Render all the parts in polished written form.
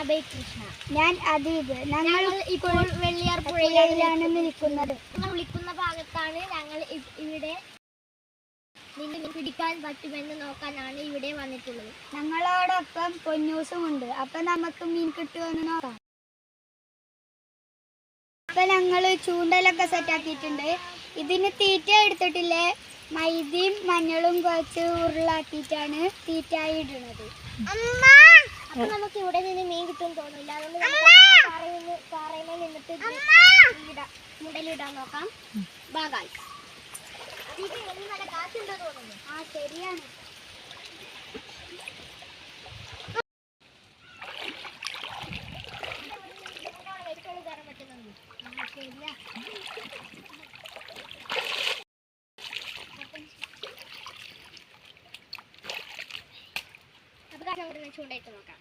അഭയ് കൃഷ്ണ. ഞാൻ അദീബ്. ഞങ്ങൾ ഇപ്പോൾ വെള്ളിയാർ പുഴയിലാണ് നിൽക്കുന്നത്. വിളിക്കുന്ന ഭാഗത്താണ്. ഞങ്ങൾ ഇവിടെ മീൻ പിടിക്കാൻ പറ്റുമെന്ന് നോക്കാനാണ് ഇവിടെ വന്നിട്ടുള്ളത്. ഞങ്ങളോടൊപ്പം പൊന്നൂസും ഉണ്ട്. അപ്പൊ നമുക്ക് മീൻ കിട്ടുമെന്ന് നോക്കാം. അപ്പൊ ഞങ്ങൾ ചൂണ്ടലൊക്കെ സെറ്റാക്കിയിട്ടുണ്ട്. ഇതിന് തീറ്റ എടുത്തിട്ടില്ലേ, മൈദയും മഞ്ഞളും കുഴച്ച് ഉരുളാക്കിയിട്ടാണ് തീറ്റയായി ഇടുന്നത്. അപ്പൊ നമുക്ക് ഇവിടെ നിന്ന് മീൻ കിട്ടും തോന്നില്ല. അതുകൊണ്ട് പാറയിൽ നിന്നിട്ട് മുടലിടാൻ നോക്കാം. ബാഗായി ഇത് നല്ല കാറ്റുണ്ടോ തോന്നുന്നു. ശരിയാണ്. ശരിയാ. ചൂണ്ടയിട്ട് നോക്കാം.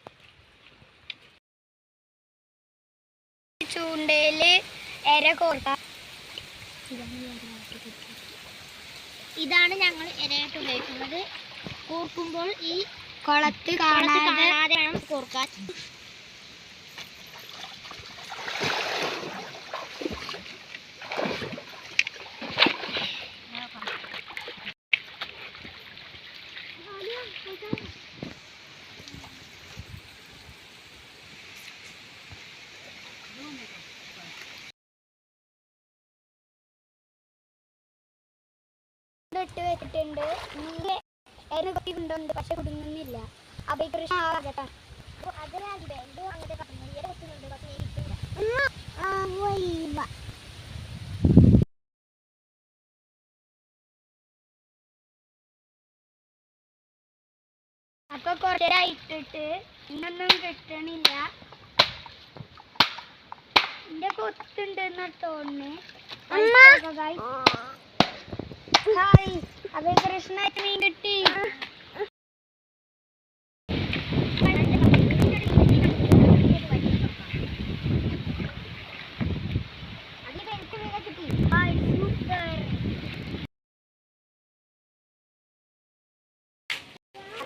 ചൂണ്ടയില് എര കോർക്കാം. ഇതാണ് ഞങ്ങൾ ഇരയായിട്ട് ഉപയോഗിക്കുന്നത്. കോർക്കുമ്പോൾ ഈ കുളത്ത് കാണാതെ വേണം കോർക്കാൻ. ഇട്ട് വെച്ചിട്ടുണ്ട്. കൊണ്ടുണ്ട്, പക്ഷെ കുടുങ്ങുന്നില്ല. അഭയകൃഷ്ണ ആകട്ടെ. അപ്പൊ കുറച്ചായിട്ടിട്ട് ഇന്നൊന്നും കിട്ടണില്ല. എന്റെ കൊത്തുണ്ടെന്ന് തോന്നുന്നു. ഹായ്, അഭയകൃഷ്ണ മീൻ കിട്ടി.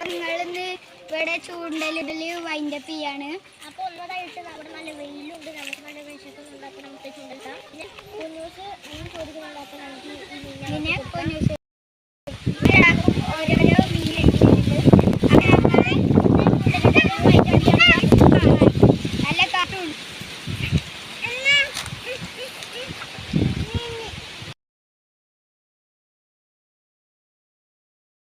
നിങ്ങളിന്ന് ഇവിടെ ചൂണ്ടലിടല് വൈൻഡപ്പ് ചെയ്യാണ്. അപ്പൊ ഒന്നതായിട്ട് അവിടെ നല്ല വെയിലുണ്ട്, നമുക്ക് നല്ല വിശക്കുന്നുണ്ട്. അപ്പൊ നമുക്ക് ചൂണ്ടിട്ടാം. പിന്നെ പൊന്നൂസ് മീൻ ചോദിക്കുന്നുണ്ട്. അപ്പൊ നമുക്ക് ഈ മീൻ പിന്നെ പൊന്നൂസ്